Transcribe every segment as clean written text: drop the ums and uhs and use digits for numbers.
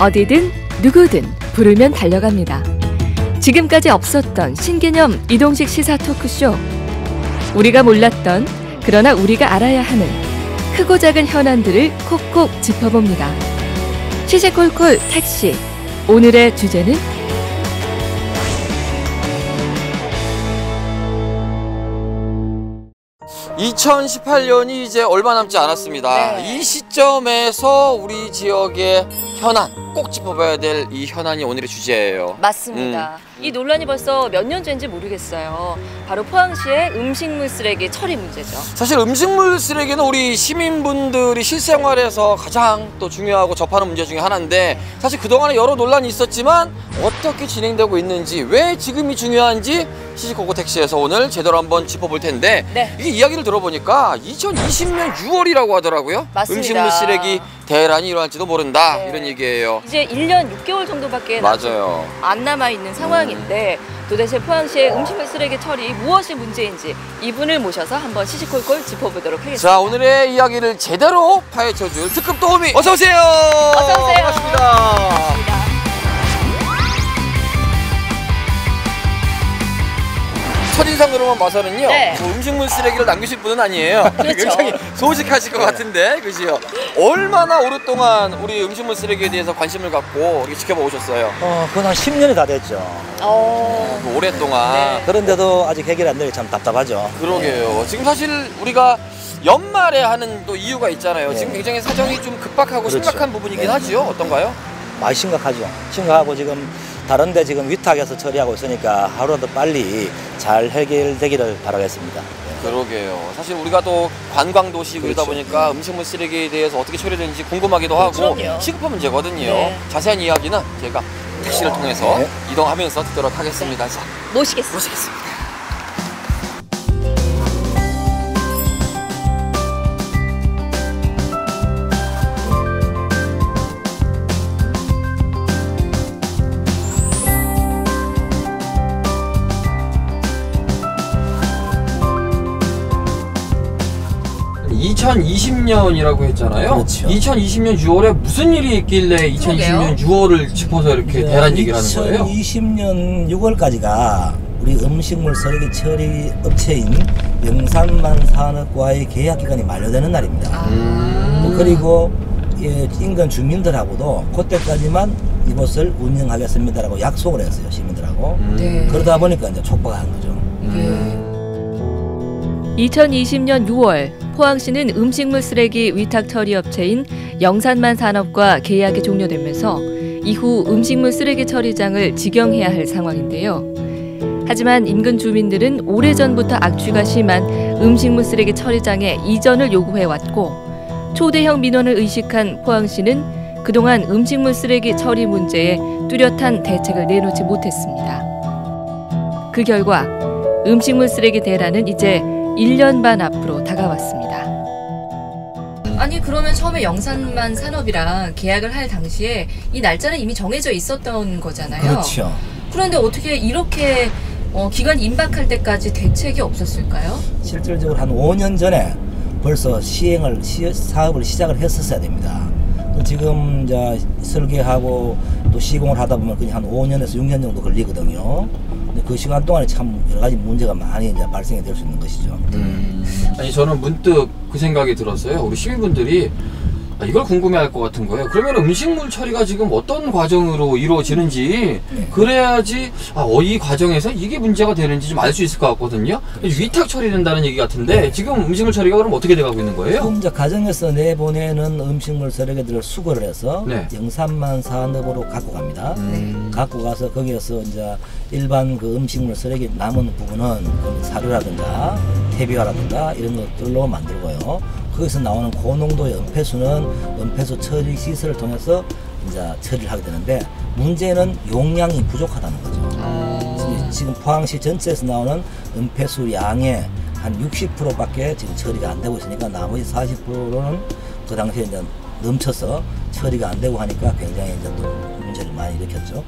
어디든 누구든 부르면 달려갑니다. 지금까지 없었던 신개념 이동식 시사 토크쇼. 우리가 몰랐던 그러나 우리가 알아야 하는 크고 작은 현안들을 콕콕 짚어봅니다. 시시콜콜 택시. 오늘의 주제는 2018년이 이제 얼마 남지 않았습니다. 네. 이 시점에서 우리 지역의 현안, 꼭 짚어봐야 될 이 현안이 오늘의 주제예요. 맞습니다. 이 논란이 벌써 몇 년째인지 모르겠어요. 바로 포항시의 음식물 쓰레기 처리 문제죠. 사실 음식물 쓰레기는 우리 시민분들이 실생활에서 가장 또 중요하고 접하는 문제 중에 하나인데, 사실 그동안에 여러 논란이 있었지만 어떻게 진행되고 있는지, 왜 지금이 중요한지 시시콜콜 택시에서 오늘 제대로 한번 짚어볼 텐데, 네. 이게 이야기를 들어보니까 2020년 6월이라고 하더라고요. 맞습니다. 음식물 쓰레기 대란이 일어날지도 모른다, 네. 이런 얘기예요. 이제 1년 6개월 정도밖에 맞아요. 안 남아있는 상황인데 도대체 포항시의 음식물 쓰레기 처리 무엇이 문제인지 이분을 모셔서 한번 시시콜콜 짚어보도록 하겠습니다. 자, 오늘의 이야기를 제대로 파헤쳐줄 특급 도우미 어서오세요. 어서오세요. 반갑습니다. 첫인상으로만 봐서는요, 네. 뭐 음식물 쓰레기를 남기실 분은 아니에요. 그렇죠. 굉장히 소직하실 것 같은데, 그죠? 얼마나 오랫동안 우리 음식물 쓰레기에 대해서 관심을 갖고 이렇게 지켜봐 오셨어요? 그건 한 10년이 다 됐죠. 오랫동안. 네. 그런데도 아직 해결이 안 되니 참 답답하죠. 그러게요. 지금 사실 우리가 연말에 하는 또 이유가 있잖아요. 네. 지금 굉장히 사정이 좀 급박하고 그렇죠. 심각한 부분이긴 네. 하지요. 어떤가요? 많이 심각하죠. 심각하고 지금 다른데 지금 위탁해서 처리하고 있으니까 하루라도 빨리 잘 해결되기를 바라겠습니다. 그러게요. 사실 우리가 또 관광도시 그러다 그렇죠. 보니까 음식물 쓰레기에 대해서 어떻게 처리되는지 궁금하기도 하고 그럼요. 시급한 문제거든요. 네. 자세한 이야기는 제가 택시를 통해서 네. 이동하면서 듣도록 하겠습니다. 자, 모시겠습니다. (2020년이라고) 했잖아요. 그렇죠. 2020년 6월에 무슨 일이 있길래 2020년 6월을 짚어서 이렇게 대란 얘기를 하는 거예요? 2020년 6월까지가 우리 음식물 쓰레기 처리 업체인 영산만 산업과의 계약 기간이 만료되는 날입니다. 그리고 인근 주민들하고도 그때까지만 이곳을 운영하겠습니다라고 약속을 했어요, 시민들하고. 네. 그러다 보니까 이제 촉박한 거죠. 2020년 6월 포항시는 음식물 쓰레기 위탁 처리 업체인 영산만 산업과 계약이 종료되면서 이후 음식물 쓰레기 처리장을 직영해야 할 상황인데요. 하지만 인근 주민들은 오래전부터 악취가 심한 음식물 쓰레기 처리장의 이전을 요구해왔고, 초대형 민원을 의식한 포항시는 그동안 음식물 쓰레기 처리 문제에 뚜렷한 대책을 내놓지 못했습니다. 그 결과 음식물 쓰레기 대란은 이제 1년 반 앞으로 다가왔습니다. 아니 그러면 처음에 영산만 산업이랑 계약을 할 당시에 이 날짜는 이미 정해져 있었던 거잖아요. 그렇죠. 그런데 어떻게 이렇게 기간이 임박할 때까지 대책이 없었을까요? 실질적으로 한 5년 전에 벌써 사업을 시작을 했었어야 됩니다. 지금 이제 설계하고 또 시공을 하다 보면 그냥 한 5년에서 6년 정도 걸리거든요. 근데 그 시간 동안에 참 여러 가지 문제가 많이 이제 발생이 될 수 있는 것이죠. 아니, 저는 문득 그 생각이 들었어요. 우리 시민분들이 이걸 궁금해할 것 같은 거예요. 그러면 음식물 처리가 지금 어떤 과정으로 이루어지는지, 그래야지 이 과정에서 이게 문제가 되는지 좀 알 수 있을 것 같거든요. 위탁 처리된다는 얘기 같은데 지금 음식물 처리가 그럼 어떻게 돼가고 있는 거예요? 지금 이제 가정에서 내보내는 음식물 쓰레기들을 수거를 해서 네. 영산만 산업으로 갖고 갑니다. 갖고 가서 거기에서 이제 일반 그 음식물 쓰레기 남은 부분은 사료라든가 퇴비화라든가 이런 것들로 만들고요. 거기서 나오는 고농도의 은폐수는 은폐수 처리 시설을 통해서 이제 처리를 하게 되는데, 문제는 용량이 부족하다는 거죠. 지금 포항시 전체에서 나오는 은폐수 양의 한 60%밖에 지금 처리가 안 되고 있으니까 나머지 40%는 그 당시에 이제 넘쳐서 처리가 안 되고 하니까 굉장히 이제 또 문제를 많이 일으켰죠.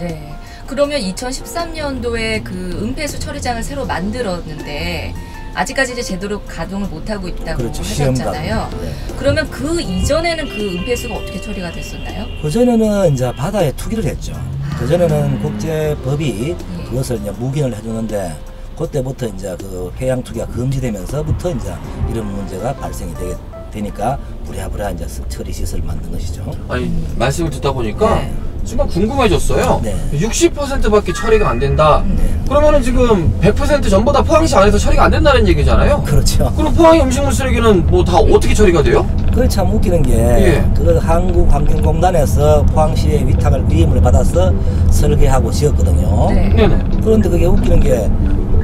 네. 그러면 2013년도에 그 은폐수 처리장을 새로 만들었는데 아직까지 이제 제대로 가동을 못하고 있다고 그렇죠. 시험 하셨잖아요. 가동. 네. 그러면 그 이전에는 그 은폐수가 어떻게 처리가 됐었나요? 그전에는 이제 바다에 투기를 했죠. 그전에는 국제법이 그것을 이제 묵인을 해주는데 그때부터 이제 그 해양 투기가 금지되면서부터 이제 이런 문제가 발생이 되니까 부랴부랴 이제 처리 시설을 만든 것이죠. 아니 말씀을 듣다 보니까 네. 정말 궁금해졌어요. 네. 60%밖에 처리가 안 된다. 네. 그러면은 지금 100% 전부 다 포항시 안에서 처리가 안 된다는 얘기잖아요. 그렇죠. 그럼 포항의 음식물 쓰레기는 뭐 다 어떻게 처리가 돼요? 그게 참 웃기는 게 예. 그걸 한국환경공단에서 포항시의 위임을 받아서 설계하고 지었거든요. 네. 네네. 그런데 그게 웃기는 게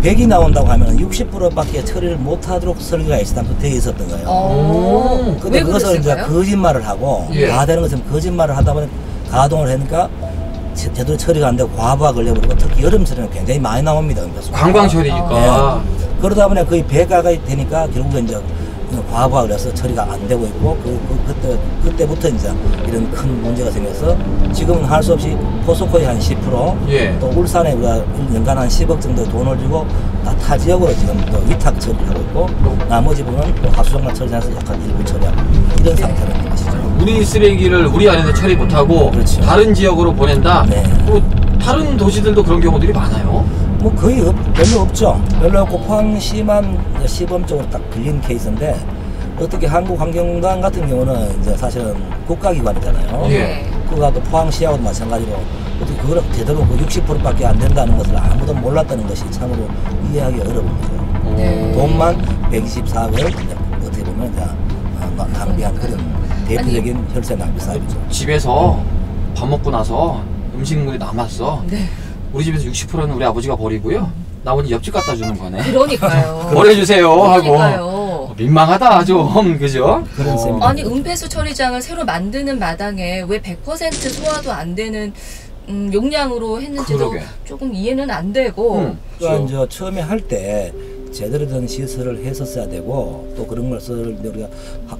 100이 나온다고 하면 60%밖에 처리를 못하도록 설계가 되어 있었던 거예요. 어, 근데 왜 그것을 이제 그랬을까요? 거짓말을 하고 예. 다 되는 것은 거짓말을 하다 보니 가동을 하니까 제대로 처리가 안 되고 과부하 걸려버리고 특히 여름철에는 굉장히 많이 나옵니다. 관광 처리니까. 그러다 보니 거의 배가가 되니까 결국은 이제 과부하 걸려서 처리가 안 되고 있고 그때부터 이제 이런 큰 문제가 생겨서 지금은 할 수 없이 포스코에 한 10% 예. 또 울산에 우리가 연간 한 10억 정도의 돈을 주고 타 지역으로 지금 또 위탁 처리를 하고 있고 나머지 부분은 또 하수정만 처리해서 약간 일부 처리하고 이런 상태로 있는 것이죠. 우리 쓰레기를 우리 안에서 처리 못하고 그렇죠. 다른 지역으로 보낸다. 네. 뭐 다른 도시들도 그런 경우들이 많아요. 뭐 거의 별로 없죠. 별로 없고 포항시만 시범적으로 딱 걸린 케이스인데 어떻게 한국환경공단 같은 경우는 이제 사실은 국가기관이잖아요. 예. 그가 또 포항시하고도 마찬가지로 어떻게 그걸 제대로 그 60%밖에 안 된다는 것을 아무도 몰랐다는 것이 참으로 이해하기 어려웁니다. 네. 돈만 124억을 어떻게 보면 이제 낭비한 그런 대표적인 혈세 낭비 사업이죠. 집에서 밥 먹고 나서 음식물이 남았어. 네. 우리 집에서 60%는 우리 아버지가 버리고요. 나머지 옆집 갖다 주는 거네. 그러니까요. 버려주세요 하고. 그러니까요. 민망하다 좀 그죠? 그런 셈입니다. 아니 은폐수 처리장을 새로 만드는 마당에 왜 100% 소화도 안 되는 용량으로 했는지도 그러게. 조금 이해는 안 되고 그러니까 이제 처음에 할 때 제대로 된 시설을 했었어야 되고 또 그런 것을 우리가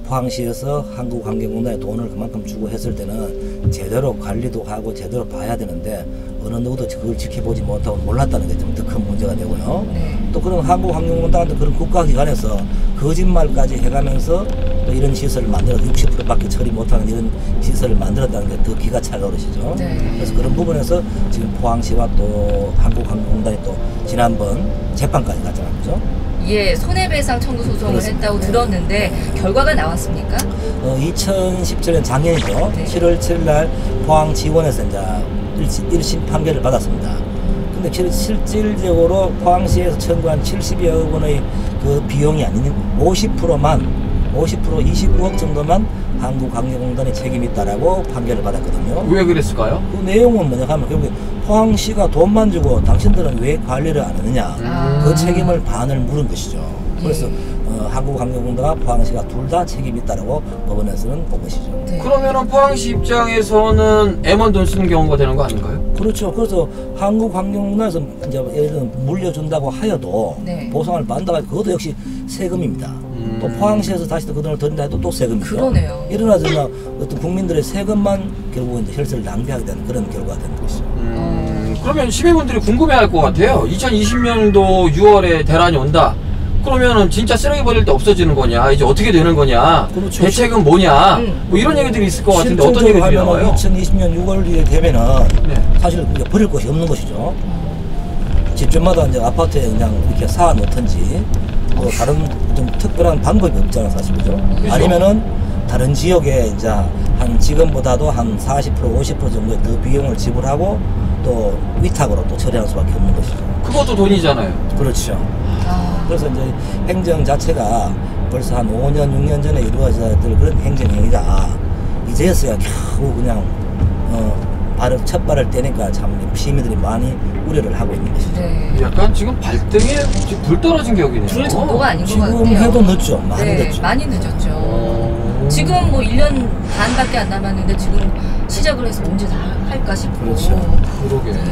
포항시에서 한국환경공단에 돈을 그만큼 주고 했을 때는 제대로 관리도 하고 제대로 봐야 되는데 어느 누구도 그걸 지켜보지 못하고 몰랐다는 게 좀 더 큰 문제가 되고요. 네. 또 그런 한국환경공단도 그런 국가기관에서 거짓말까지 해가면서 또 이런 시설을 만들어서 60%밖에 처리 못하는 이런 시설을 만들었다는 게 더 기가 찰 노릇이죠. 네. 그래서 그런 부분에서 지금 포항시와 또 한국항공공단이 또 지난번 재판까지 갔잖아요. 그죠? 예, 손해배상 청구 소송을 그렇습니다. 했다고 들었는데 결과가 나왔습니까? 2017년 작년이죠. 네. 7월 7일 날 포항지원에서 이제 1심 판결을 받았습니다. 근데 실질적으로 포항시에서 청구한 70여 원의 그 비용이 아닌 50%만 29억 정도만 한국관광공단이 책임이 있다라고 판결을 받았거든요. 왜 그랬을까요? 그 내용은 뭐냐 하면 결국에 포항시가 돈만 주고 당신들은 왜 관리를 안 하느냐 그 책임을 반을 물은 것이죠. 그래서 한국관광공단과 포항시가 둘 다 책임이 있다라고 법원에서는 본 것이죠. 네. 그러면은 포항시 입장에서는 애만 돈 쓰는 경우가 되는 거 아닌가요? 그렇죠. 그래서 한국환경공단에서 이제 예를 들어 물려준다고 하여도 네. 보상을 받는다고 해도 그것도 역시 세금입니다. 또 포항시에서 다시 그 돈을 든다 해도 또 세금이죠. 그러네요. 이러나 저러나 어떤 국민들의 세금만 결국은 이제 혈세를 낭비하게 되는 그런 결과가 되는 것이죠. 그러면 시민분들이 궁금해할 것 같아요. 2020년도 6월에 대란이 온다. 그러면은 진짜 쓰레기 버릴 때 없어지는 거냐? 이제 어떻게 되는 거냐? 그렇죠. 대책은 뭐냐? 뭐 이런 얘기들이 있을 것 같은데 어떤 얘기들이 하면 나와요? 2020년 6월에 되면은 네. 사실 우리가 버릴 곳이 없는 것이죠. 집집마다 이제 아파트에 그냥 이렇게 쌓아 놓든지 뭐 다른 좀 특별한 방법이 없잖아 사실 그죠? 그렇죠. 아니면은 다른 지역에 이제 한 지금보다도 한 40% 50% 정도의 더 비용을 지불하고 또 위탁으로 또 처리하는 수밖에 없는 것이죠. 그것도 돈이잖아요. 그렇죠. 아, 그래서 이제 행정 자체가 벌써 한 5년 6년 전에 이루어졌던 그런 행정행위가 이제서야 겨우 그냥 첫 발을 떼니까 참 시민들이 많이 우려를 하고 있는 것이죠. 네. 약간 지금 발등에 지금 불 떨어진 격이네요. 불 정도가 아닌 것 지금 같아요. 해도 늦죠. 많이 네, 늦죠. 많이 늦었죠. 지금 뭐 1년 반밖에 안 남았는데 지금 시작을 해서 언제 다 할까 싶고. 그렇죠. 그러게. 네.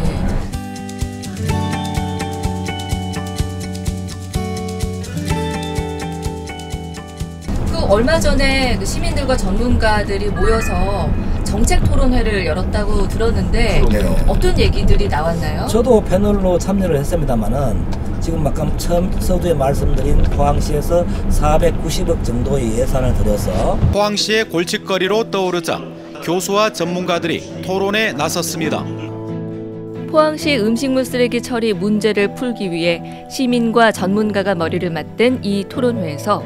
그 얼마 전에 그 시민들과 전문가들이 모여서 정책 토론회를 열었다고 들었는데 그러게요. 어떤 얘기들이 나왔나요? 저도 패널로 참여를 했습니다만은 지금 아까 처음 서두에 말씀드린 포항시에서 490억 정도의 예산을 들여서 포항시의 골칫거리로 떠오르자 교수와 전문가들이 토론에 나섰습니다. 포항시 음식물 쓰레기 처리 문제를 풀기 위해 시민과 전문가가 머리를 맞댄 이 토론회에서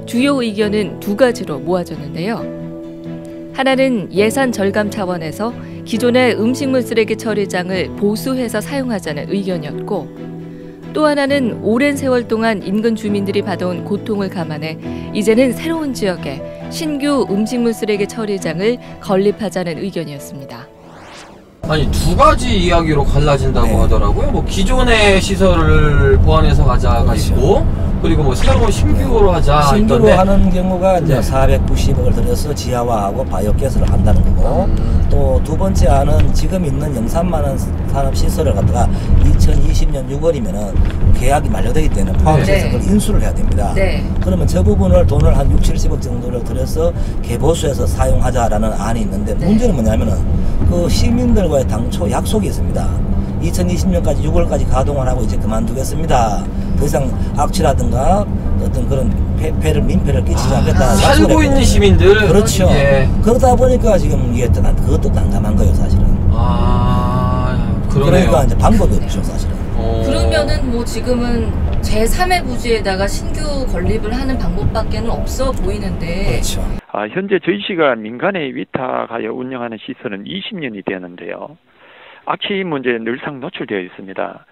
주요 의견은 두 가지로 모아졌는데요. 하나는 예산 절감 차원에서 기존의 음식물 쓰레기 처리장을 보수해서 사용하자는 의견이었고, 또 하나는 오랜 세월 동안 인근 주민들이 받아온 고통을 감안해 이제는 새로운 지역에 신규 음식물 쓰레기 처리장을 건립하자는 의견이었습니다. 아니 두 가지 이야기로 갈라진다고 네. 하더라고요. 뭐 기존의 시설을 보완해서 가자가 그렇죠. 있고, 그리고 뭐 새로운 신규로 하자 신규로 있던데. 하는 경우가 이제 네. 490억을 들여서 지하화하고 바이오가스를 한다는 거고, 또 두 번째 안은 지금 있는 영산만원 산업시설을 갖다가 2020년 6월이면은 계약이 만료되기 때문에 포항시에서 네. 그걸 인수를 해야 됩니다. 네. 그러면 저 부분을 돈을 한 6, 70억 정도를 들여서 개보수해서 사용하자라는 안이 있는데, 네. 문제는 뭐냐면은 그 시민들과의 당초 약속이 있습니다. 2020년까지 6월까지 가동을 하고 이제 그만두겠습니다. 더 이상 악취라든가 어떤 그런 민폐를 끼치지 않겠다. 살고 있는 시민들. 그렇죠. 예. 그러다 보니까 지금 이게 그것도 난감한 거예요, 사실은. 그러네요. 그러니까 이제 방법이 없죠, 사실은. 그러면은 뭐 지금은 제3의 부지에다가 신규 건립을 하는 방법밖에는 없어 보이는데. 그렇죠. 현재 저희시가 민간에 위탁하여 운영하는 시설은 20년이 되었는데요. 악취 문제에 늘상 노출되어 있습니다.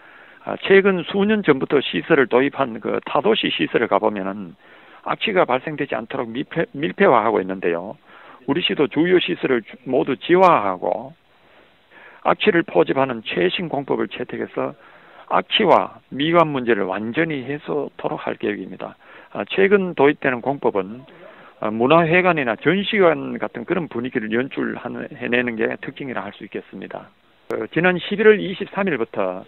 최근 수년 전부터 시설을 도입한 그 타도시 시설을 가보면은 악취가 발생되지 않도록 밀폐화하고 있는데요. 우리 시도 주요 시설을 모두 지화하고 악취를 포집하는 최신 공법을 채택해서 악취와 미관 문제를 완전히 해소토록 할 계획입니다. 최근 도입되는 공법은 문화회관이나 전시관 같은 그런 분위기를 연출해내는 게 특징이라 할 수 있겠습니다. 지난 11월 23일부터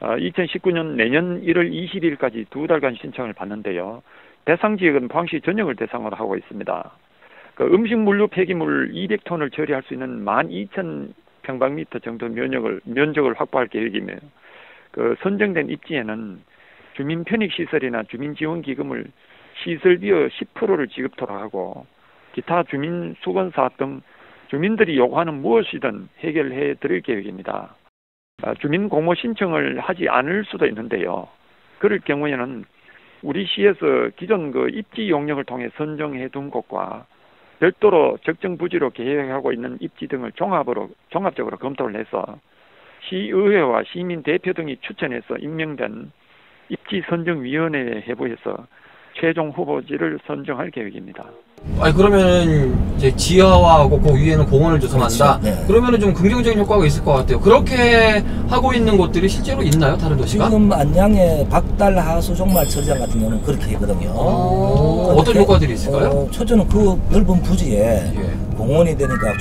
2019년 내년 1월 20일까지 2달간 신청을 받는데요. 대상 지역은 포항시 전역을 대상으로 하고 있습니다. 음식물류 폐기물 200톤을 처리할 수 있는 12,000평방미터 정도 면적을 확보할 계획이며, 선정된 입지에는 주민 편익시설이나 주민지원기금을 시설비의 10%를 지급토록 하고, 기타 주민 수건 사업 등 주민들이 요구하는 무엇이든 해결해 드릴 계획입니다. 주민 공모 신청을 하지 않을 수도 있는데요. 그럴 경우에는 우리 시에서 기존 입지 용역을 통해 선정해 둔 곳과 별도로 적정 부지로 계획하고 있는 입지 등을 종합적으로 검토를 해서 시의회와 시민 대표 등이 추천해서 임명된 입지 선정위원회에 회부해서 최종 후보지를 선정할 계획입니다. 그러면은 이제 지하화하고 그 위에는 공원을 조성한다. 그렇죠. 네. 그러면은 좀 긍정적인 효과가 있을 것 같아요. 그렇게 하고 있는 곳들이 실제로 있나요, 다른 도시가? 지금 안양의 박달 하수 종말 처리장 같은 경우는 그렇게 했거든요. 어떤 효과들이 있을까요? 첫째는 그 넓은 부지에 예. 공원이 되니까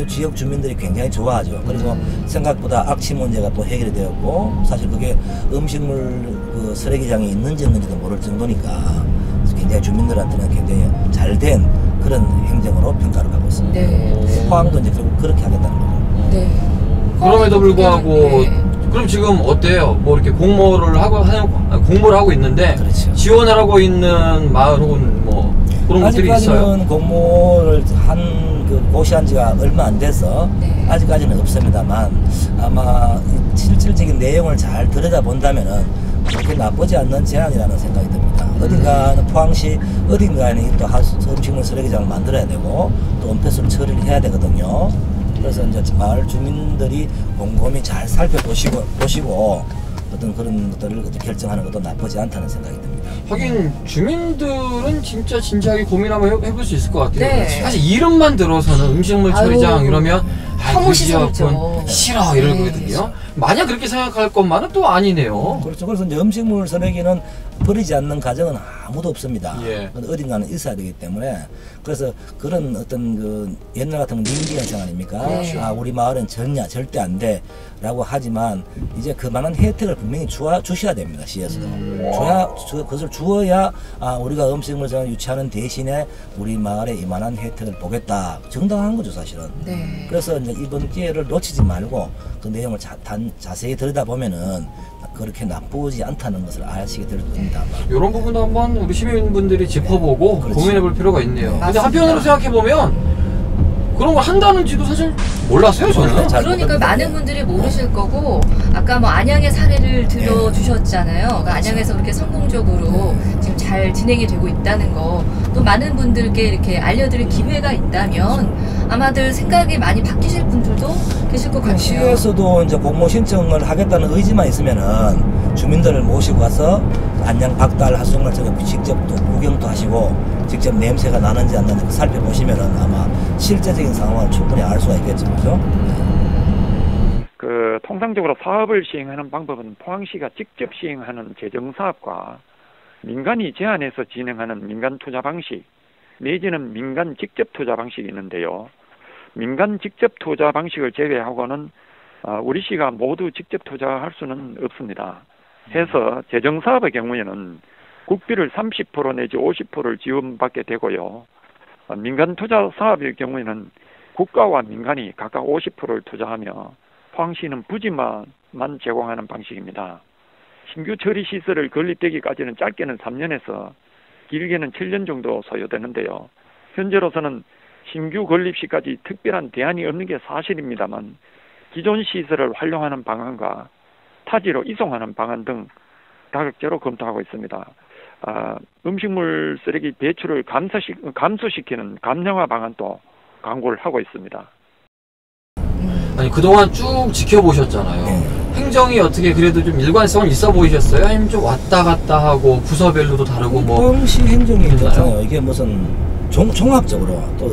지역 주민들이 굉장히 좋아하죠. 그리고 생각보다 악취 문제가 또 해결이 되었고, 사실 그게 음식물 쓰레기장이 있는지 없는지도 모를 정도니까 굉장히 주민들한테는 굉장히 잘된 그런 행정으로 평가를 받고 있습니다. 네. 포항도 이제 결국 그렇게 하겠다는 거고. 네. 그럼에도 불구하고 네. 그럼 지금 어때요? 뭐 이렇게 공모를 하고 있는데 그렇죠. 지원을 하고 있는 마을 혹은 뭐 그런 것들이 있어요? 아직까지는 공모를 한 곳이 한 지가 얼마 안 돼서 네. 아직까지는 없습니다만, 아마 실질적인 내용을 잘 들여다본다면은 그렇게 나쁘지 않는 제안이라는 생각이 듭니다. 어딘가는 포항시 어딘가에는 또 음식물 쓰레기장을 만들어야 되고 또 은폐수를 처리를 해야 되거든요. 그래서 이제 마을 주민들이 곰곰이 잘 살펴보시고 어떤 그런 것들을 결정하는 것도 나쁘지 않다는 생각이 듭니다. 하긴 주민들은 진짜 진지하게 고민 한번 해볼 수 있을 것 같아요. 네. 사실 이름만 들어서는 음식물 처리장 아유, 이러면 혐오 그 시설이죠. 지역은 싫어 이러거든요. 만약 그렇게 생각할 것만은 또 아니네요. 그렇죠. 그래서 이제 음식물 쓰레기는 버리지 않는 가정은 아무도 없습니다. 예. 어딘가는 있어야 되기 때문에, 그래서 그런 어떤 옛날 같은 민기 현상 아닙니까? 네. 우리 마을은 절대 안 돼라고 하지만 이제 그만한 혜택을 분명히 주셔야 됩니다. 시에서도 그것을 주어야 우리가 음식물 쓰레기 유치하는 대신에 우리 마을에 이만한 혜택을 보겠다. 정당한 거죠, 사실은. 네. 그래서 이제 이번 기회를 놓치지 말고 그 내용을 좀 자세히 들여다보면은 그렇게 나쁘지 않다는 것을 아시게 될 겁니다. 이런 부분도 한번 우리 시민분들이 짚어보고 그렇지. 고민해볼 필요가 있네요. 근데 맞습니다. 한편으로 생각해보면 그런 걸 한다는지도 사실 몰랐어요, 저는. 잘 그러니까 모릅니다. 많은 분들이 모르실 거고 아까 뭐 안양의 사례를 들어주셨잖아요. 그러니까 안양에서 그렇게 성공적으로 지금 잘 진행이 되고 있다는 거 또 많은 분들께 이렇게 알려드릴 기회가 있다면 아마들 생각이 많이 바뀌실 분들도 계실 것 같아요. 시에서도 이제 공모 신청을 하겠다는 의지만 있으면은 주민들을 모시고 가서 안양 박달 하수정말처럼 직접 또 구경도 하시고 직접 냄새가 나는지 안 나는지 살펴보시면은 아마 실제적인 상황을 충분히 알 수가 있겠죠, 그죠? 그 통상적으로 사업을 시행하는 방법은 포항시가 직접 시행하는 재정사업과 민간이 제안해서 진행하는 민간 투자 방식 내지는 민간 직접 투자 방식이 있는데요. 민간 직접 투자 방식을 제외하고는 우리 시가 모두 직접 투자할 수는 없습니다. 해서 재정사업의 경우에는 국비를 30% 내지 50%를 지원받게 되고요. 민간 투자 사업의 경우에는 국가와 민간이 각각 50%를 투자하며 포항시는 부지만 제공하는 방식입니다. 신규 처리 시설을 건립되기까지는 짧게는 3년에서 길게는 7년 정도 소요되는데요. 현재로서는 신규 건립 시까지 특별한 대안이 없는 게 사실입니다만 기존 시설을 활용하는 방안과 타지로 이송하는 방안 등 다각제로 검토하고 있습니다. 음식물 쓰레기 배출을 감소시키는 감량화 방안도 강구를 하고 있습니다. 아니 그동안 쭉 지켜보셨잖아요. 행정이 어떻게 그래도 좀 일관성은 있어 보이셨어요? 아니면 좀 왔다 갔다 하고 부서별로도 다르고 뭐 포항시 행정이 있나요? 있잖아요. 이게 무슨 종합적으로 또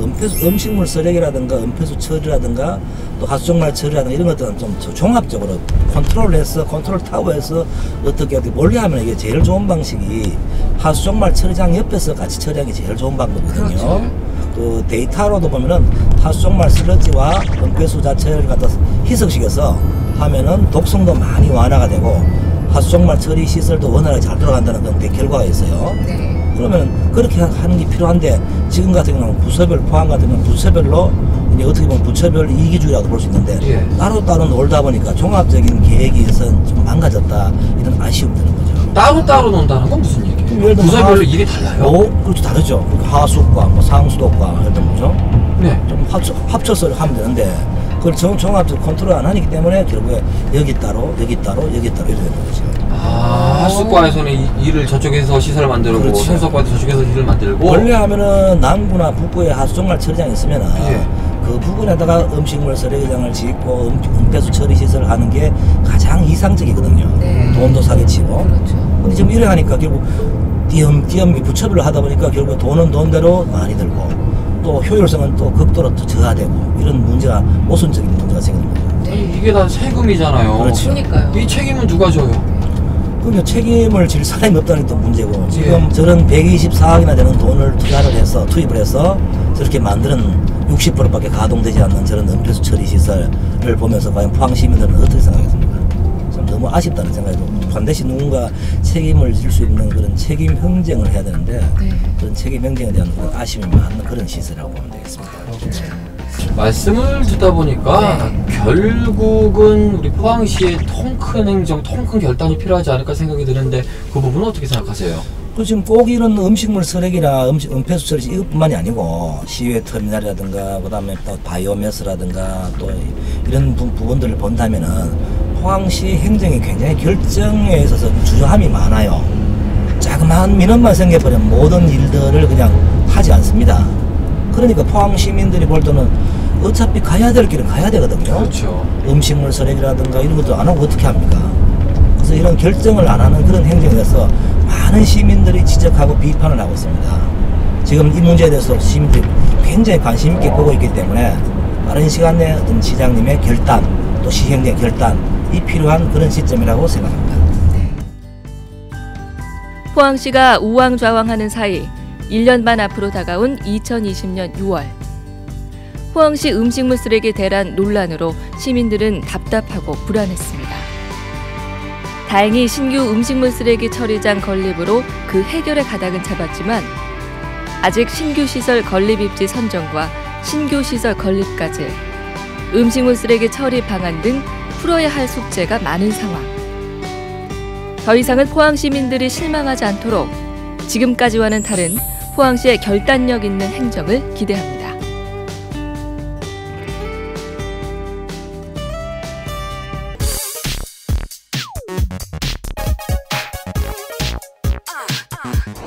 음식물 쓰레기라든가 은폐수 처리라든가 또 하수종말 처리라든가 이런 것들은 좀 종합적으로 컨트롤 타워에서 어떻게 멀리하면 이게 제일 좋은 방식이 하수종말 처리장 옆에서 같이 처리하는 게 제일 좋은 방법이거든요. 그렇죠. 또 데이터로도 보면은 하수종말 슬러지와 은폐수 자체를 갖다 희석시켜서 하면은 독성도 많이 완화가 되고 하수종말 처리 시설도 원활하게 잘 돌아간다는 그런 결과가 있어요. 네. 그러면 그렇게 하는 게 필요한데 지금 같은 경우는 부서별 포항 같은 경우는 부서별로 이제 어떻게 보면 부처별 이기주의라고 볼 수 있는데 예. 따로따로 놀다 보니까 종합적인 계획이 좀 망가졌다 이런 아쉬움이 드는 거죠. 따로따로 논다는 건 무슨 얘기예요? 예를 들면 부서별로 일이 달라요? 그렇죠, 다르죠. 하수과, 뭐 상수도과 이런 거죠. 네. 좀 합쳐서 하면 되는데 그걸 종합적으로 컨트롤 안 하기 때문에 결국에 여기 따로 여기 따로 여기 따로 이렇게 되는 거죠. 하수과에서는 일을 저쪽에서 시설을 만들고 그렇지. 생수과에서 저쪽에서 일을 만들고 원래 하면은 남부나 북부에 하수종말 처리장이 있으면은 예. 그 부근에다가 음식물 쓰레기장을 짓고 은폐수 처리 시설을 하는 게 가장 이상적이거든요. 네. 돈도 사기 치고. 그렇죠. 근데 지금 이래 하니까 결국 띄엄띄엄 부처별로 하다 보니까 결국 돈은 돈대로 많이 들고 또 효율성은 또 극도로 또 저하되고 이런 문제가 모순적인 문제가 생기는 거죠. 아니, 이게 다 세금이잖아요. 그렇죠. 그러니까요. 이 책임은 누가 져요? 그러면 책임을 질 사람이 없다는 게 또 문제고 지금 예. 저런 124억이나 되는 돈을 투입을 해서 저렇게 만드는 60%밖에 가동되지 않는 저런 은폐수 처리 시설을 보면서 과연 포항 시민들은 어떻게 생각하겠습니까? 참 너무 아쉽다는 생각이 들고 반드시 누군가 책임을 질 수 있는 그런 책임 형정을 해야 되는데 네. 그런 책임 형정에 대한 그런 아쉬움이 많은 그런 시설이라고 보면 되겠습니다. 말씀을 듣다 보니까 결국은 우리 포항시에 통 큰 행정, 통 큰 결단이 필요하지 않을까 생각이 드는데 그 부분은 어떻게 생각하세요? 그 지금 꼭 이런 음식물 쓰레기나 은폐수 처리 이것뿐만이 아니고 시외 터미널이라든가 그다음에 또 바이오매스라든가 또 이런 부분들을 본다면은 포항시 행정이 굉장히 결정에 있어서 주저함이 많아요. 자그마한 민원만 생겨버리면 모든 일들을 그냥 하지 않습니다. 그러니까 포항 시민들이 볼 때는 어차피 가야 될 길은 가야 되거든요. 그렇죠. 음식물 쓰레기라든가 이런 것도 안 하고 어떻게 합니까? 그래서 이런 결정을 안 하는 그런 행정에 대해서 많은 시민들이 지적하고 비판을 하고 있습니다. 지금 이 문제에 대해서 시민들이 굉장히 관심 있게 보고 있기 때문에 빠른 시간 내에 어떤 시장님의 결단 또 시행령의 결단이 필요한 그런 시점이라고 생각합니다. 포항시가 우왕좌왕하는 사이 1년 반 앞으로 다가온 2020년 6월. 포항시 음식물 쓰레기 대란 논란으로 시민들은 답답하고 불안했습니다. 다행히 신규 음식물 쓰레기 처리장 건립으로 그 해결의 가닥은 잡았지만 아직 신규 시설 건립 입지 선정과 신규 시설 건립까지 음식물 쓰레기 처리 방안 등 풀어야 할 숙제가 많은 상황. 더 이상은 포항 시민들이 실망하지 않도록 지금까지와는 다른 포항시의 결단력 있는 행정을 기대합니다.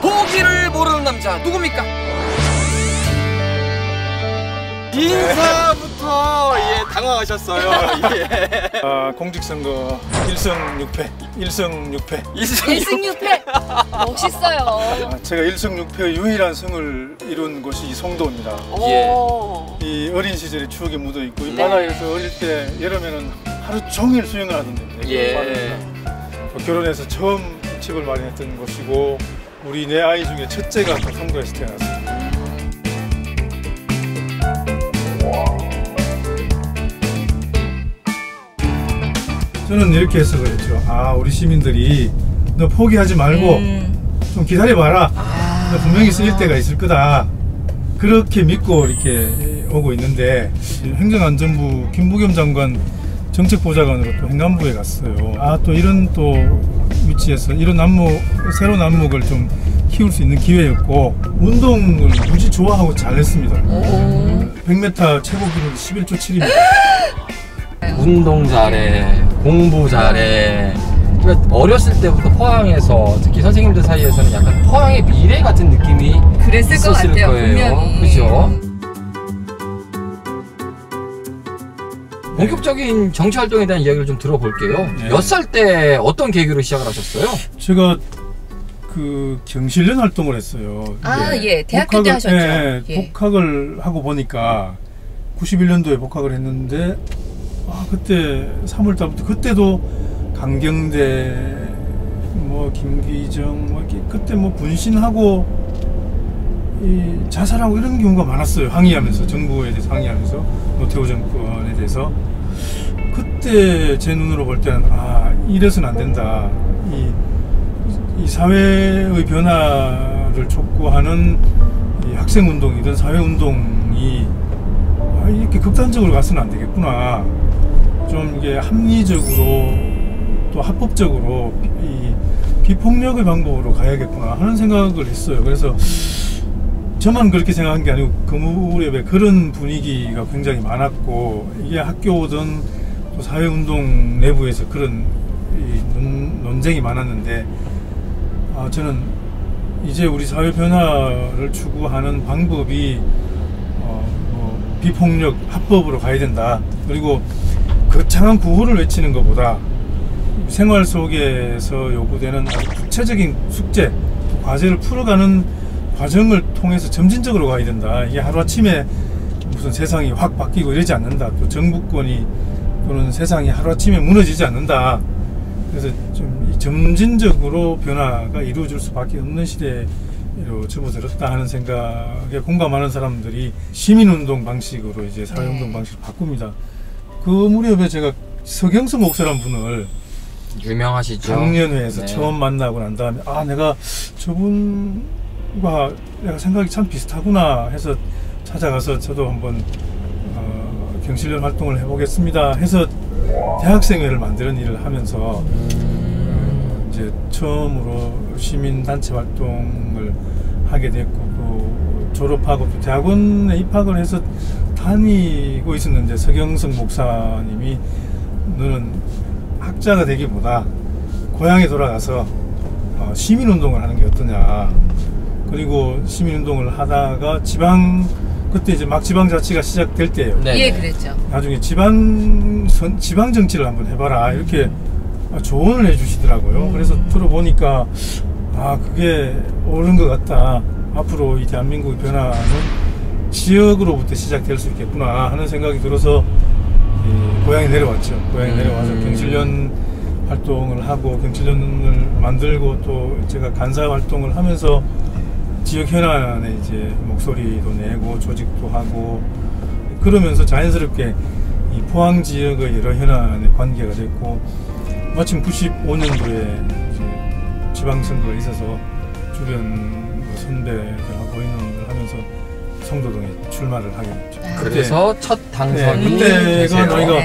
포기를 모르는 남자 누굽니까? 인사부터 당황하셨어요. 공직선거 1승 6패 1승 6패 1승 6패 멋있어요. 제가 1승 6패의 유일한 승을 이룬 곳이 송도입니다. 이 어린 시절의 추억이 묻어있고 이 바다에서 어릴 때 여름에는 하루 종일 수영을 하던데 결혼해서 처음 집을 마련했던 곳이고 우리 네 아이 중에 첫째가 송도에서 태어났습니다. 저는 이렇게 해서 그랬죠. 우리 시민들이 너 포기하지 말고 좀 기다려봐라. 너 분명히 쓰일 때가 있을 거다. 그렇게 믿고 이렇게 오고 있는데 행정안전부 김부겸 장관 정책보좌관으로 또 행안부에 갔어요. 또 이런 또 위치에서 이런 새로운 안목을 좀 키울 수 있는 기회였고 운동을 무지 좋아하고 잘했습니다. 100m 최고 기록이 11초 7입니다. 운동 잘해, 공부 잘해. 그러니까 어렸을 때부터 포항에서 특히 선생님들 사이에서는 약간 포항의 미래 같은 느낌이 그랬을 것 같아요. 거예요. 분명히. 그죠? 본격적인 정치 활동에 대한 이야기를 좀 들어볼게요. 몇 살 때 어떤 계기로 시작을 하셨어요? 제가 그 경실련 활동을 했어요. 대학교 때 하셨죠. 복학을 하고 보니까 91년도에 복학을 했는데 그때 3월달부터 그때도 강경대 김기정 그때 분신하고 자살하고 이런 경우가 많았어요. 항의하면서 정부에 대해서 항의하면서 노태우 정권에 대해서 그때 제 눈으로 볼 때는 이래서는 안 된다. 이 사회의 변화를 촉구하는 이 학생운동이든 사회운동이 이렇게 극단적으로 가서는 안 되겠구나. 좀 이게 합리적으로 또 합법적으로 이 비폭력의 방법으로 가야겠구나 하는 생각을 했어요. 그래서 저만 그렇게 생각한 게 아니고 그 무렵에 그런 분위기가 굉장히 많았고 이게 학교든 또 사회운동 내부에서 그런 논쟁이 많았는데 저는 이제 우리 사회 변화를 추구하는 방법이 비폭력 합법으로 가야 된다. 그리고 거창한 구호를 외치는 것보다 생활 속에서 요구되는 아주 구체적인 숙제, 과제를 풀어가는 과정을 통해서 점진적으로 가야 된다. 이게 하루아침에 무슨 세상이 확 바뀌고 이러지 않는다. 또 정부권이 또는 세상이 하루아침에 무너지지 않는다. 그래서 좀 점진적으로 변화가 이루어질 수밖에 없는 시대로 접어들었다 하는 생각에 공감하는 사람들이 시민운동 방식으로 이제 사회운동 방식을 바꿉니다. 그 무렵에 제가 서경석 목사라는 분을 유명하시죠. 작년회에서 처음 만나고 난 다음에 내가 저분과 내가 생각이 참 비슷하구나 해서 찾아가서 저도 한번 경실련 활동을 해보겠습니다 해서 대학생회를 만드는 일을 하면서 이제 처음으로 시민단체 활동을 하게 됐고 또 졸업하고 또 대학원에 입학을 해서 다니고 있었는데 서경석 목사님이 너는 학자가 되기보다 고향에 돌아가서 시민운동을 하는 게 어떠냐. 그리고 시민운동을 하다가 그때 이제 막 지방자치가 시작될 때예요. 그랬죠. 나중에 지방 정치를 한번 해봐라 이렇게 조언을 해주시더라고요. 그래서 들어보니까 그게 옳은 것 같다. 앞으로 이 대한민국의 변화는 지역으로부터 시작될 수 있겠구나 하는 생각이 들어서 고향에 내려왔죠. 고향에 내려와서 경실련 활동을 하고 경실련을 만들고 또 제가 간사 활동을 하면서 지역 현안에 이제 목소리도 내고 조직도 하고 그러면서 자연스럽게 이 포항 지역의 여러 현안에 관계가 됐고 마침 95년도에 이제 지방선거가 있어서 주변 선배들하고 의논을 하면서 성도동에 출마를 하게 됐죠. 그래서 첫 당선이 그때가 나이가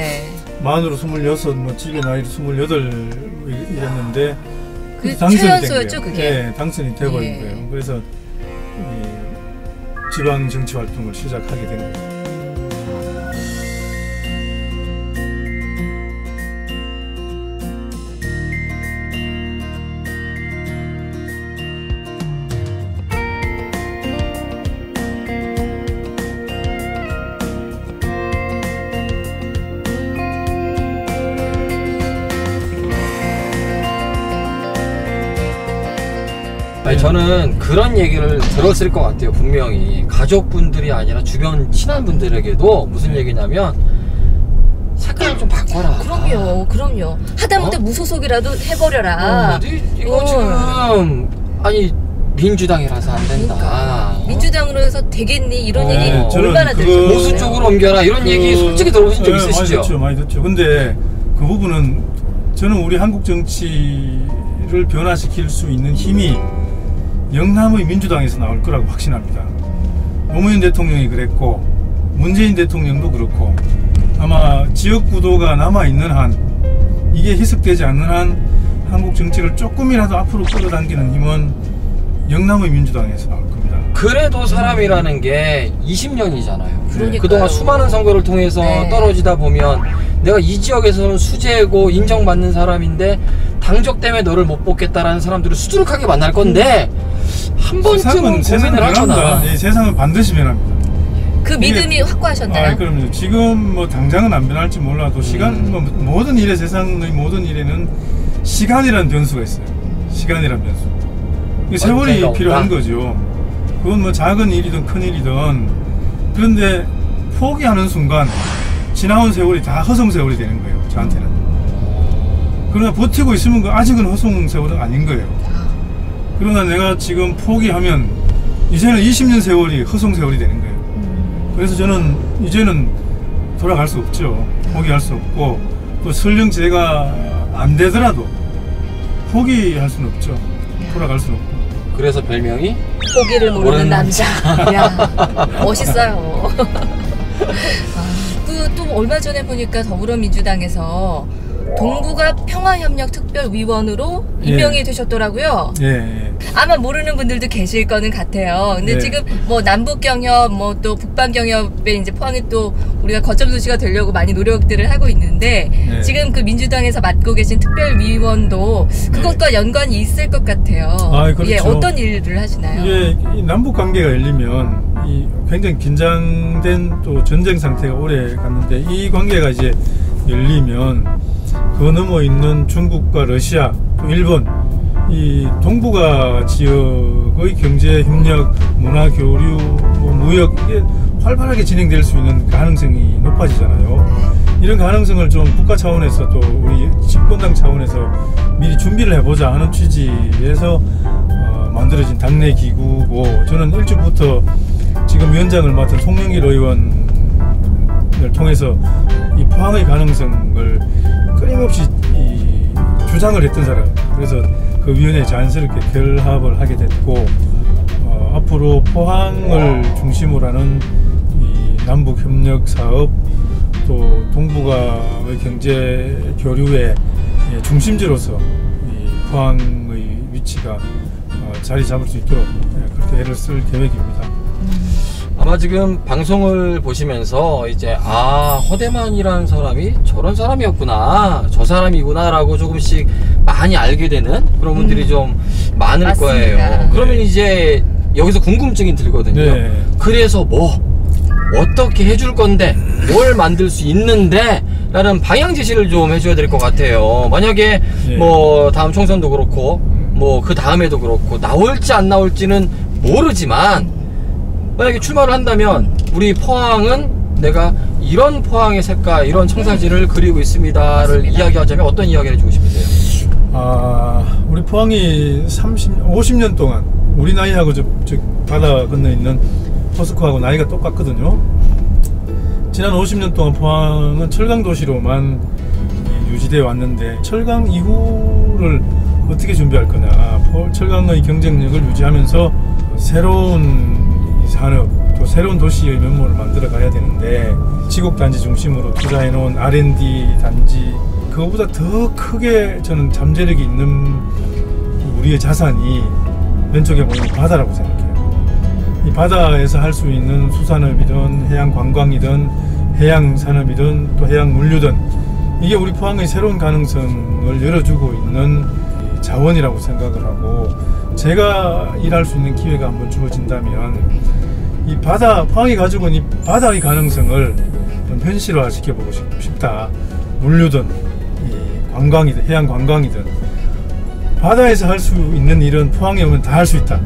만으로 26, 뭐 집에 나이 28 이랬는데 그 당선이 된 최연소였죠, 거예요. 그게? 네, 당선이 돼버린 예. 거예요. 그래서 이 지방 정치 활동을 시작하게 된 거예요. 아니, 저는 그런 얘기를 들었을 것 같아요. 분명히 가족분들이 아니라 주변 친한 분들에게도 무슨 얘기냐면 색깔을 좀 바꿔라. 그럼요. 하다못해 무소속이라도 해버려라. 이거 지금 아니 민주당이라서 안 된다. 그러니까. 민주당으로 해서 되겠니? 이런 얘기 저는 얼마나 그거- 들으셨어요? 보수 쪽으로 옮겨라 이런 얘기 솔직히 들어보신 적 있으시죠? 많이 듣죠. 근데 그 부분은 저는 우리 한국 정치를 변화시킬 수 있는 힘이 영남의 민주당에서 나올 거라고 확신합니다. 노무현 대통령이 그랬고 문재인 대통령도 그렇고 아마 지역 구도가 남아있는 한 이게 희석되지 않는 한 한국 정치를 조금이라도 앞으로 끌어당기는 힘은 영남의 민주당에서 나올 겁니다. 그래도 사람이라는 게 20년이잖아요. 그러니까요. 그동안 수많은 선거를 통해서 네. 떨어지다 보면 내가 이 지역에서는 수재고 인정받는 사람인데 당적 때문에 너를 못 뽑겠다라는 사람들을 수두룩하게 만날 건데 한 번쯤은 고민을 하거나. 예, 세상은 반드시 변합니다. 그 믿음이 확고하셨나요? 그럼요. 지금 뭐 당장은 안 변할지 몰라도 시간, 뭐 모든 일에 세상의 모든 일에는 시간이라는 변수가 있어요. 시간이라는 변수. 이게 세월이 언젠가 필요한 온다. 거죠. 그건 뭐 작은 일이든 큰 일이든. 그런데 포기하는 순간 지나온 세월이 다 허송 세월이 되는 거예요. 저한테는. 그러나 버티고 있으면 아직은 허송 세월은 아닌 거예요. 그러나 내가 지금 포기하면 이제는 20년 세월이 허송 세월이 되는 거예요. 그래서 저는 이제는 돌아갈 수 없죠. 포기할 수 없고 또 설령 제가 안 되더라도 포기할 수는 없죠. 돌아갈 수는 없고. 그래서 별명이 포기를 모르는 남자. 야, 멋있어요. 그 또 얼마 전에 보니까 더불어민주당에서 동북아 평화협력특별위원으로 임명이 되셨더라고요. 예. 아마 모르는 분들도 계실 거는 같아요. 근데 네. 지금 뭐 남북경협, 뭐 또 북방경협에 이제 포항이 또 우리가 거점 도시가 되려고 많이 노력들을 하고 있는데 네. 지금 그 민주당에서 맡고 계신 특별위원도 그것과 연관이 있을 것 같아요. 그렇죠. 예, 어떤 일을 하시나요? 이게 이 남북 관계가 열리면 이 굉장히 긴장된 또 전쟁 상태가 오래 갔는데 이 관계가 이제 열리면 그 넘어 있는 중국과 러시아 또 일본 이 동북아 지역의 경제 협력, 문화 교류, 뭐 무역 이게 활발하게 진행될 수 있는 가능성이 높아지잖아요. 이런 가능성을 좀 국가 차원에서 또 우리 집권당 차원에서 미리 준비를 해보자 하는 취지에서 만들어진 당내 기구고 저는 일찍부터 지금 위원장을 맡은 송영길 의원을 통해서 이 포항의 가능성을 끊임없이 주장을 했던 사람. 그래서 그 위원회에 자연스럽게 결합을 하게 됐고 앞으로 포항을 포항을 하는 이 남북 협력 사업 또 동북아의 경제 교류의 중심지로서 이 포항의 위치가 자리 잡을 수 있도록 그렇게 애를 쓸 계획입니다. 아마 지금 방송을 보시면서 이제 허대만이라는 사람이 저런 사람이었구나, 저 사람이구나 라고 조금씩 많이 알게 되는 그런 분들이 좀 많을 맞습니다. 거예요. 그러면 이제 여기서 궁금증이 들거든요. 네. 그래서 뭐 어떻게 해줄 건데, 뭘 만들 수 있는데 라는 방향 제시를 좀 해줘야 될 것 같아요. 만약에 네. 뭐 다음 총선도 그렇고 뭐 그 다음에도 그렇고 나올지 안 나올지는 모르지만 만약에 출마를 한다면 우리 포항은 내가 이런 포항의 색깔, 이런 청사진을 그리고 있습니다를 이야기하자면 어떤 이야기를 해주고 싶으세요? 우리 포항이 50년 동안 우리 나이하고 저 바다 건너 있는 포스코하고 나이가 똑같거든요. 지난 50년 동안 포항은 철강 도시로만 유지되어 왔는데 철강 이후를 어떻게 준비할 거냐, 철강의 경쟁력을 유지하면서 새로운 산업, 또 새로운 도시의 면모를 만들어 가야 되는데 지곡단지 중심으로 투자해 놓은 R&D 단지 그거보다 더 크게 저는 잠재력이 있는 우리의 자산이 왼쪽에 보면 바다라고 생각해요. 이 바다에서 할 수 있는 수산업이든 해양 관광이든 해양 산업이든 또 해양 물류든 이게 우리 포항의 새로운 가능성을 열어주고 있는 자원이라고 생각을 하고 제가 일할 수 있는 기회가 한번 주어진다면 이 바다, 포항이 가지고 있는 이 바다의 가능성을 현실화 시켜보고 싶다. 물류든 이 관광이든 해양 관광이든 바다에서 할 수 있는 일은 포항에 오면 다 할 수 있다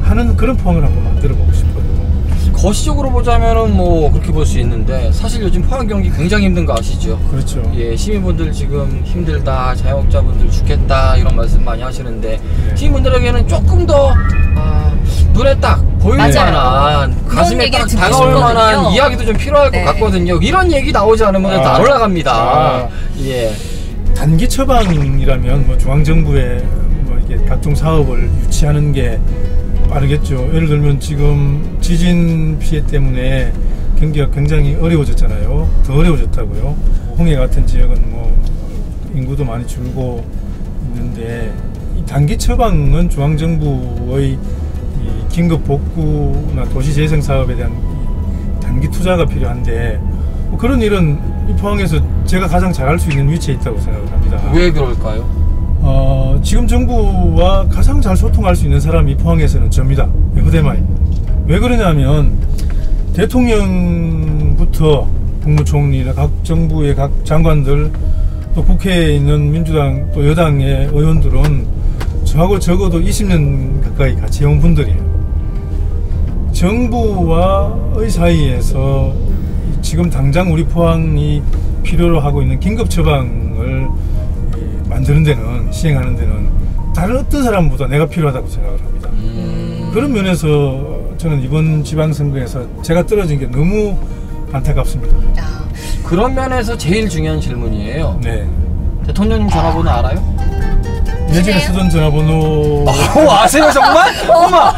하는 그런 포항을 한번 만들어 보고 싶어요. 거시적으로 보자면은 뭐 그렇게 볼 수 있는데 사실 요즘 포항 경기 굉장히 힘든 거 아시죠? 그렇죠. 예, 시민분들 지금 힘들다, 자영업자분들 죽겠다 이런 말씀 많이 하시는데 네. 시민분들에게는 조금 더 눈에 딱 보일 만한 가슴에 딱 다가올 만한 이야기도 좀 필요할 것 같거든요. 이런 얘기 나오지 않으면 안 올라갑니다. 예. 단기 처방이라면 뭐 중앙정부에 뭐 이게 각종 사업을 유치하는 게 빠르겠죠. 예를 들면 지금 지진 피해 때문에 경기가 굉장히 어려워졌잖아요. 더 어려워졌다고요. 홍해 같은 지역은 뭐 인구도 많이 줄고 있는데 이 단기 처방은 중앙정부의 이 긴급 복구나 도시 재생 사업에 대한 단기 투자가 필요한데 뭐 그런 일은 이 포항에서 제가 가장 잘할 수 있는 위치에 있다고 생각을 합니다. 왜 그럴까요? 지금 정부와 가장 잘 소통할 수 있는 사람이 포항에서는 접니다. 허대마이. 왜 그러냐면 대통령부터 국무총리나 각 정부의 각 장관들 또 국회에 있는 민주당 또 여당의 의원들은 저하고 적어도 20년 가까이 같이 해온 분들이에요. 정부와의 사이에서 지금 당장 우리 포항이 필요로 하고 있는 긴급 처방을 만드는 데는, 시행하는 데는 다른 어떤 사람보다 내가 필요하다고 생각을 합니다. 그런 면에서 저는 이번 지방선거에서 제가 떨어진 게 너무 안타깝습니다. 그런 면에서 제일 중요한 질문이에요. 네. 대통령님 전화번호 알아요? 예전에 쓰던 전화번호 아세요 정말? 엄마!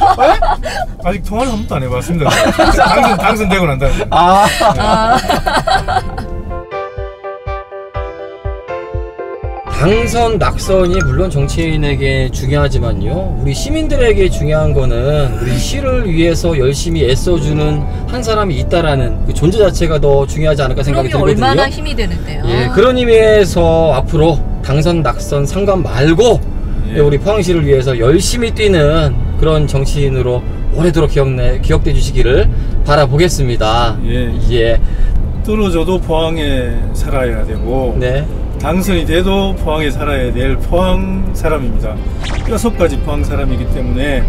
아직 통화를 한 번도 안 해봤습니다. 당선되고 난 다음에. 당선, 낙선이 물론 정치인에게 중요하지만요, 우리 시민들에게 중요한 거는 우리 시를 위해서 열심히 애써주는 한 사람이 있다라는 그 존재 자체가 더 중요하지 않을까 생각이 들거든요. 얼마나 힘이 되는데요. 예, 그런 의미에서 앞으로 당선, 낙선 상관 말고 우리 포항시를 위해서 열심히 뛰는 그런 정치인으로 오래도록 기억돼 주시기를 바라보겠습니다. 예. 떨어져도 포항에 살아야 되고, 네. 당선이 돼도 포항에 살아야 될 포항 사람입니다. 뼛속까지 포항 사람이기 때문에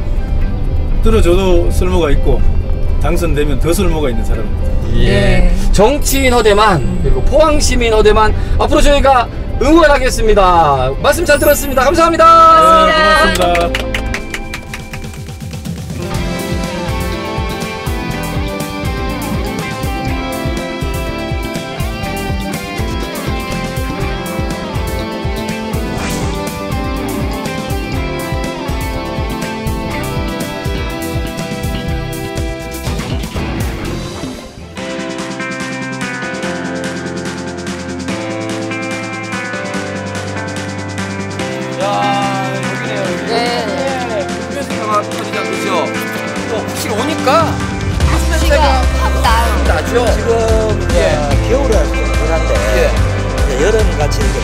떨어져도 쓸모가 있고 당선되면 더 쓸모가 있는 사람입니다. 예. 정치인 허대만 그리고 포항시민 허대만 앞으로 저희가 응원하겠습니다. 말씀 잘 들었습니다. 감사합니다. 네, 고맙습니다. 혹시 오니까 시가 확 나죠. 지금 겨울에 좀 덜한데 이제 여름 같이 이렇게